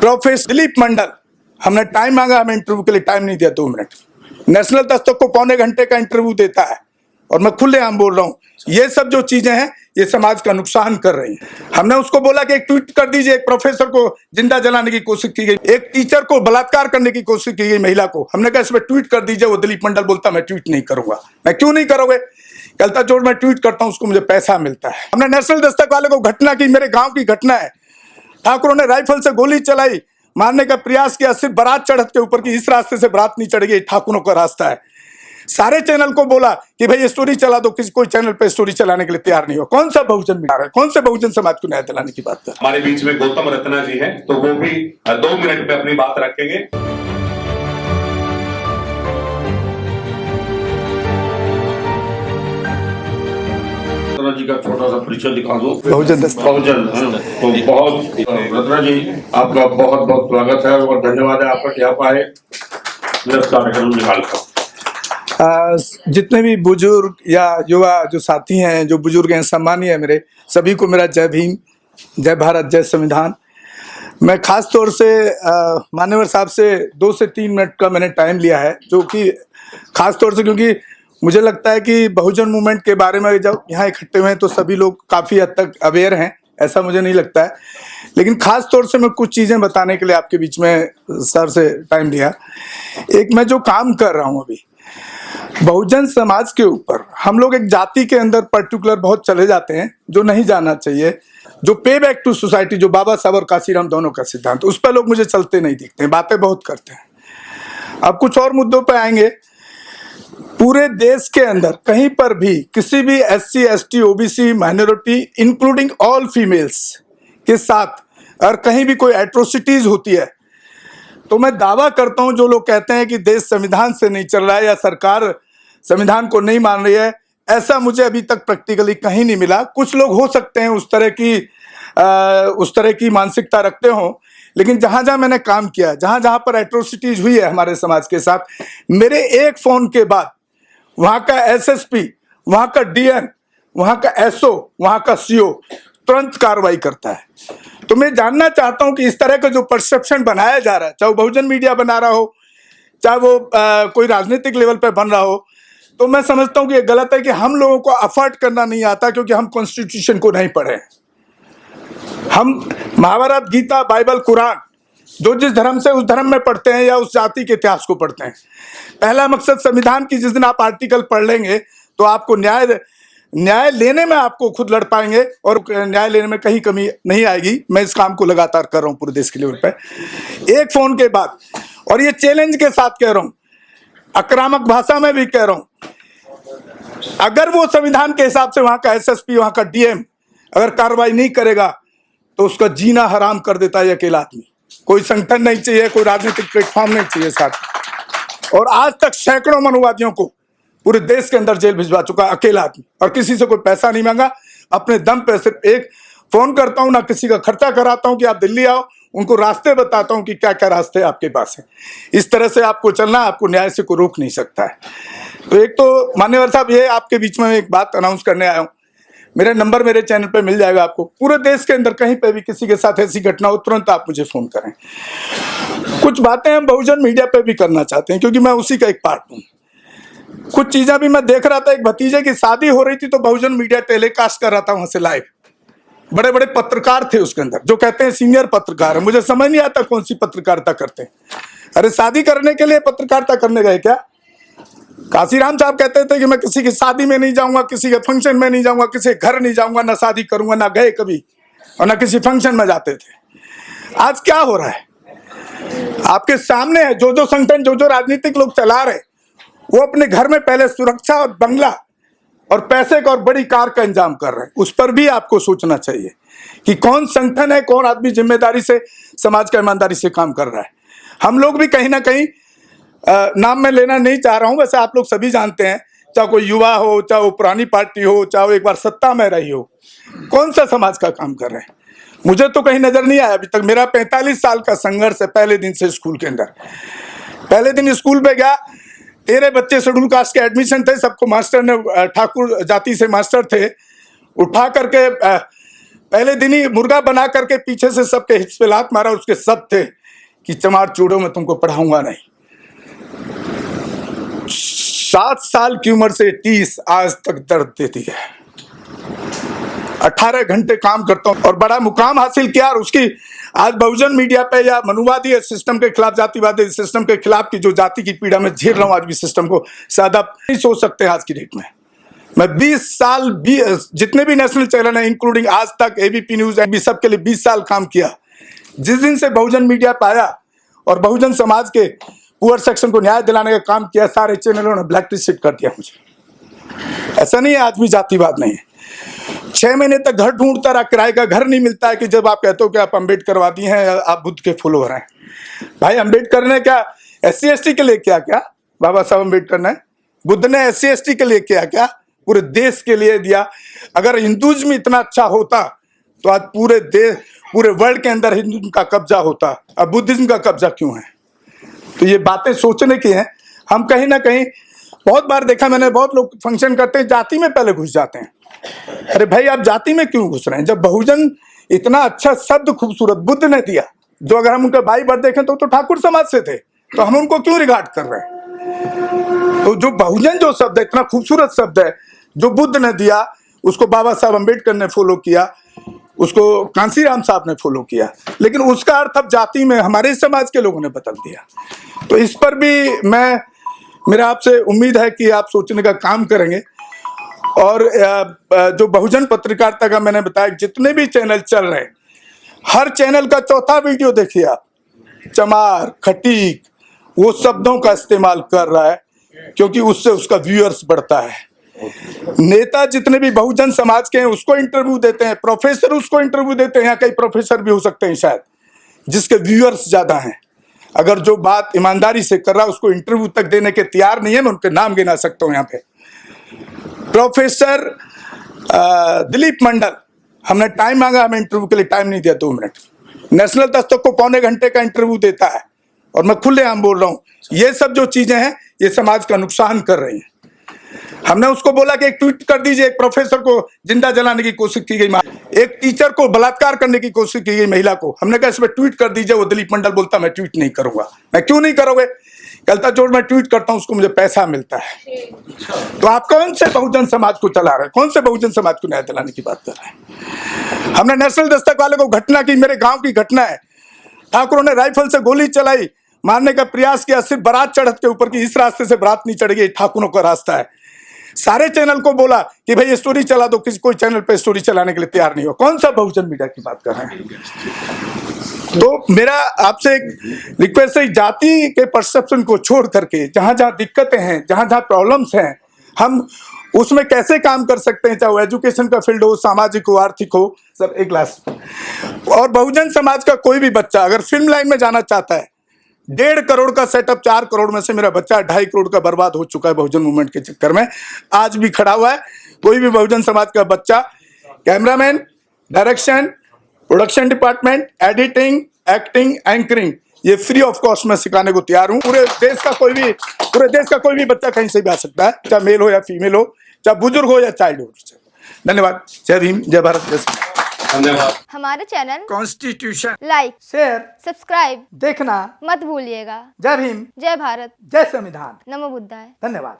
Professor Dilip Mandal, हमने time मांगा, हमें इंटरव्यू के लिए टाइम नहीं दिया 2 मिनट। नेशनल दस्तक को पौने घंटे का इंटरव्यू देता है और मैं खुलेआम बोल रहा हूँ, ये सब जो चीजें हैं ये समाज का नुकसान कर रही हैं। हमने उसको बोला कि एक ट्वीट कर दीजिए, एक प्रोफेसर को जिंदा जलाने की कोशिश की गई, एक टीचर को बलात्कार करने की कोशिश की गई, महिला को। हमने कहा इस पर ट्वीट कर दीजिए। वो दिलीप मंडल बोलता मैं ट्वीट नहीं करूंगा। मैं क्यों नहीं करोगे? कहता जो मैं ट्वीट करता हूं उसको मुझे पैसा मिलता है। हमने नेशनल दस्तक वाले को घटना की, मेरे गांव की घटना है, ठाकुरों ने राइफल से गोली चलाई, मारने का प्रयास किया, सिर्फ बारात चढ़त के ऊपर की, इस रास्ते से बारात नहीं चढ़ेगी, ठाकुरों का रास्ता है। सारे चैनल को बोला कि भाई स्टोरी चला दो, किसी कोई चैनल पे स्टोरी चलाने के लिए तैयार नहीं हो। कौन सा बहुजन मीडिया है? कौन से बहुजन समाज को न्याय दिलाने की बात कर? हमारे बीच में गौतम रत्ना जी हैं, तो वो भी 2 मिनट पे अपनी बात रखेंगे। रत्ना जी का छोटा सा परिचय दिखा दो। बहुजन तो बहुत रत्ना जी आपका बहुत बहुत स्वागत है और धन्यवाद है आपका कि आप आए मेरा कार्यक्रम निकालकर। जितने भी बुजुर्ग या युवा जो साथी हैं, जो बुजुर्ग हैं, सम्मानीय है मेरे, सभी को मेरा जय भीम, जय भारत, जय संविधान। मैं खास तौर से मान्यवर साहब से 2 से 3 मिनट का मैंने टाइम लिया है, जो कि खास तौर से क्योंकि मुझे लगता है कि बहुजन मूवमेंट के बारे में जब यहाँ इकट्ठे हुए हैं तो सभी लोग काफ़ी हद तक अवेयर हैं, ऐसा मुझे नहीं लगता है। लेकिन खास तौर से मैं कुछ चीज़ें बताने के लिए आपके बीच में सर से टाइम लिया। एक, मैं जो काम कर रहा हूँ अभी बहुजन समाज के ऊपर, हम लोग एक जाति के अंदर पर्टिकुलर बहुत चले जाते हैं, जो नहीं जाना चाहिए। जो पे बैक टू सोसाइटी, जो बाबा साहब और काशीराम दोनों का सिद्धांत, उस पर लोग मुझे चलते नहीं दिखते हैं, बातें बहुत करते हैं। अब कुछ और मुद्दों पर आएंगे। पूरे देश के अंदर कहीं पर भी किसी भी SC ST OBC minority including all females के साथ अगर कहीं भी कोई एट्रोसिटीज होती है तो मैं दावा करता हूं, जो लोग कहते हैं कि देश संविधान से नहीं चल रहा है या सरकार संविधान को नहीं मान रही है, ऐसा मुझे अभी तक प्रैक्टिकली कहीं नहीं मिला। कुछ लोग हो सकते हैं उस तरह की मानसिकता रखते हों, लेकिन जहां जहां मैंने काम किया, जहां जहां पर एट्रोसिटीज हुई है हमारे समाज के साथ, मेरे एक फोन के बाद वहां का SSP, वहां का DN, वहां का SO, वहां का CO तुरंत कार्रवाई करता है। तो मैं जानना चाहता हूं कि इस तरह का जो परसेप्शन बनाया जा रहा है, चाहे वो बहुजन मीडिया बना रहा हो, चाहे वो कोई राजनीतिक लेवल पे बन रहा हो, तो मैं समझता हूं कि ये गलत है कि हम लोगों को अफोर्ड करना नहीं आता क्योंकि हम कॉन्स्टिट्यूशन को नहीं पढ़े। हम महाभारत, गीता, बाइबल, कुरान, जो जिस धर्म से उस धर्म में पढ़ते हैं या उस जाति के इतिहास को पढ़ते हैं। पहला मकसद संविधान की, जिस दिन आप आर्टिकल पढ़ लेंगे तो आपको न्याय लेने में आपको खुद लड़ पाएंगे और न्याय लेने में कहीं कमी नहीं आएगी। मैं इस काम को लगातार कर रहा हूं पूरे देश के लेवल पे, एक फोन के बाद, और ये चैलेंज के साथ कह रहा हूं, आक्रामक भाषा में भी कह रहा हूं। अगर वो संविधान के हिसाब से वहां का SSP, वहां का DM अगर कार्रवाई नहीं करेगा तो उसका जीना हराम कर देता है अकेला आदमी। कोई संगठन नहीं चाहिए, कोई राजनीतिक प्लेटफॉर्म नहीं चाहिए साथ। और आज तक सैकड़ों मानववादियों को पूरे देश के अंदर जेल भिजवा चुका अकेला आदमी, और किसी से कोई पैसा नहीं मांगा, अपने दम पे सिर्फ एक फोन करता हूं, ना किसी का खर्चा कराता हूं कि आप दिल्ली आओ, उनको रास्ते बताता हूं कि क्या क्या रास्ते आपके पास हैं। इस तरह से आपको चलना, आपको न्याय से कोई रोक नहीं सकता है। तो एक तो मान्यवर साहब, ये आपके बीच में एक बात अनाउंस करने आया हूं। मेरा नंबर मेरे चैनल पे मिल जाएगा आपको। पूरे देश के अंदर कहीं पे भी किसी के साथ ऐसी घटना हो, तुरंत आप मुझे फोन करें। कुछ बातें हम बहुजन मीडिया पे भी करना चाहते हैं क्योंकि मैं उसी का एक पार्ट हूं। कुछ चीजें भी मैं देख रहा था, एक भतीजे की शादी हो रही थी तो बहुजन मीडिया टेलीकास्ट कर रहा था वहां से लाइव। बड़े बड़े पत्रकार थे उसके अंदर, जो कहते हैं सीनियर पत्रकार है। मुझे समझ नहीं आता कौन सी पत्रकारिता करते हैं। अरे शादी करने के लिए पत्रकारिता करने गए क्या? काशीराम साहब कहते थे कि मैं किसी की शादी में नहीं जाऊंगा, किसी के फंक्शन में नहीं जाऊंगा, किसी के घर नहीं जाऊंगा, ना शादी करूंगा, ना गए कभी, और ना किसी फंक्शन में जाते थे। आज क्या हो रहा है आपके सामने है। जो संगठन, जो राजनीतिक लोग चला रहे, वो अपने घर में पहले सुरक्षा और बंगला और पैसे का और बड़ी कार का इंतजाम कर रहे हैं। उस पर भी आपको सोचना चाहिए कि कौन संगठन है, कौन आदमी जिम्मेदारी से, समाज का ईमानदारी से काम कर रहा है। हम लोग भी कहीं ना कहीं, नाम मैं लेना नहीं चाह रहा हूं, वैसे आप लोग सभी जानते हैं, चाहे कोई युवा हो, चाहे वो पुरानी पार्टी हो, चाहे वो एक बार सत्ता में रही हो, कौन सा समाज का काम कर रहे हैं। मुझे तो कहीं नजर नहीं आया अभी तक। मेरा 45 साल का संघर्ष है पहले दिन से स्कूल के अंदर। पहले दिन स्कूल पे गया, 13 बच्चे शेड्यूल कास्ट के एडमिशन थे, सबको मास्टर ने, ठाकुर जाति से मास्टर थे, उठा करके पहले दिन ही मुर्गा बना करके पीछे से सबके हिप्स पे लात मारा, उसके सब थे कि चमार चूड़ों में तुमको पढ़ाऊंगा नहीं। 7 साल की उम्र से 30 आज तक दर्द देती है। 18 घंटे काम करता हूं और बड़ा मुकाम हासिल किया। और उसकी आज बहुजन मीडिया पे या मनुवादी सिस्टम के खिलाफ, जातिवादी सिस्टम के खिलाफ की जो जाति की पीड़ा में झेल रहा हूं आज भी सिस्टम को, शायद आप नहीं सोच सकते आज की डेट में। मैं 20 साल जितने भी नेशनल चैनल है इंक्लूडिंग आज तक, एबीपी न्यूज, एबी, सबके लिए 20 साल काम किया। जिस दिन से बहुजन मीडिया पाया और बहुजन समाज के पुअर सेक्शन को न्याय दिलाने का काम किया, सारे चैनलों ने ब्लैक लिस्ट कर दिया मुझे। ऐसा नहीं है आज भी जातिवाद नहीं है। 6 महीने तक घर ढूंढता रहा, किराए का घर नहीं मिलता है कि जब आप कहते हो कि आप अम्बेडकरवादी हैं, आप बुद्ध के फॉलोअर हैं। भाई अम्बेडकर ने क्या SC/ST के लिए किया? क्या बाबा साहब अम्बेडकर ने? बुद्ध ने SC/ST के लिए किया? क्या पूरे देश के लिए दिया? अगर हिंदुइज्म इतना अच्छा होता तो आज पूरे देश, पूरे वर्ल्ड के अंदर हिंदुइज्म का कब्जा होता। अब बुद्धिज्म का कब्जा क्यों है? तो ये बातें सोचने की हैं। हम कहीं ना कहीं बहुत बार देखा मैंने, बहुत लोग फंक्शन करते हैं जाति में पहले घुस जाते हैं। अरे भाई आप जाति में क्यों घुस रहे हैं? जब बहुजन इतना अच्छा शब्द खूबसूरत बुद्ध ने दिया, जो अगर हम उनका बाई बर्थ देखें तो ठाकुर समाज से थे, तो हम उनको क्यों रिगार्ड कर रहे हैं? तो जो बहुजन जो शब्द है, इतना खूबसूरत शब्द है जो बुद्ध ने दिया, उसको बाबा साहब अम्बेडकर ने फॉलो किया, उसको कांसीराम साहब ने फॉलो किया, लेकिन उसका अर्थ अब जाति में हमारे समाज के लोगों ने बदल दिया। तो इस पर भी मेरा आपसे उम्मीद है कि आप सोचने का काम करेंगे। और जो बहुजन पत्रकारिता का मैंने बताया, जितने भी चैनल चल रहे हैं, हर चैनल का चौथा वीडियो देखिए आप चमार, खटीक, वो शब्दों का इस्तेमाल कर रहा है, क्योंकि उससे उसका व्यूअर्स बढ़ता है। नेता जितने भी बहुजन समाज के हैं उसको इंटरव्यू देते हैं, प्रोफेसर उसको इंटरव्यू देते हैं, या कई प्रोफेसर भी हो सकते हैं शायद, जिसके व्यूअर्स ज्यादा हैं। अगर जो बात ईमानदारी से कर रहा है उसको इंटरव्यू तक देने के तैयार नहीं है, मैं उनके नाम गिना सकता हूं यहाँ पे। प्रोफेसर दिलीप मंडल, हमने टाइम मांगा, हमें इंटरव्यू के लिए टाइम नहीं दिया 2 मिनट। नेशनल दस्तक को पौने घंटे का इंटरव्यू देता है, और मैं खुलेआम बोल रहा हूं, ये सब जो चीजें हैं ये समाज का नुकसान कर रही हैं। हमने उसको बोला कि एक ट्वीट कर दीजिए, एक प्रोफेसर को जिंदा जलाने की कोशिश की गई, एक टीचर को बलात्कार करने की कोशिश की गई महिला को, हमने कहा इसमें ट्वीट कर दीजिए। वो दिलीप मंडल बोलता मैं ट्वीट नहीं करूंगा। मैं क्यों नहीं करोगे? कहता जो मैं ट्वीट करता हूं उसको मुझे पैसा मिलता है। तो आप कौन से बहुजन समाज को चला रहे हैं? कौन से बहुजन समाज को न्याय दिलाने की बात कर रहे हैं? हमने नेशनल दस्तक वाले को घटना की, मेरे गांव की घटना है, ठाकुरों ने राइफल से गोली चलाई, मारने का प्रयास किया, सिर्फ बारात चढ़त के ऊपर की, इस रास्ते से बारात नहीं चढ़ेगी, ठाकुरों का रास्ता है। सारे चैनल को बोला कि भाई स्टोरी चला दो, किसी कोई चैनल पे स्टोरी चलाने के लिए तैयार नहीं हो। कौन सा बहुजन मीडिया की बात कर रहे हैं? तो मेरा आपसे एक रिक्वेस्ट है, जाति के परसेप्शन को छोड़ करके जहां जहां दिक्कतें हैं, जहां जहां प्रॉब्लम्स हैं, हम उसमें कैसे काम कर सकते हैं, चाहे वो एजुकेशन का फील्ड हो, सामाजिक हो, आर्थिक हो, सब एक क्लास। और बहुजन समाज का कोई भी बच्चा अगर फिल्म लाइन में जाना चाहता है, 1.5 करोड़ का सेटअप, 4 करोड़ में से मेरा बच्चा 2.5 करोड़ का बर्बाद हो चुका है बहुजन मूवमेंट के चक्कर में, आज भी खड़ा हुआ है। कोई भी बहुजन समाज का बच्चा, cameraman, direction, production department, editing, acting, anchoring, ये फ्री ऑफ कॉस्ट में सिखाने को तैयार हूं। पूरे देश का कोई भी बच्चा कहीं से भी आ सकता है, चाहे मेल हो या फीमेल हो, चाहे बुजुर्ग हो या चाइल्ड हो। धन्यवाद। जय भीम, जय भारत, जय श्री। धन्यवाद। हमारे channel constitution like, share, subscribe देखना मत भूलिएगा। जय भीम, जय भारत, जय संविधान। नमो बुद्धाय। धन्यवाद।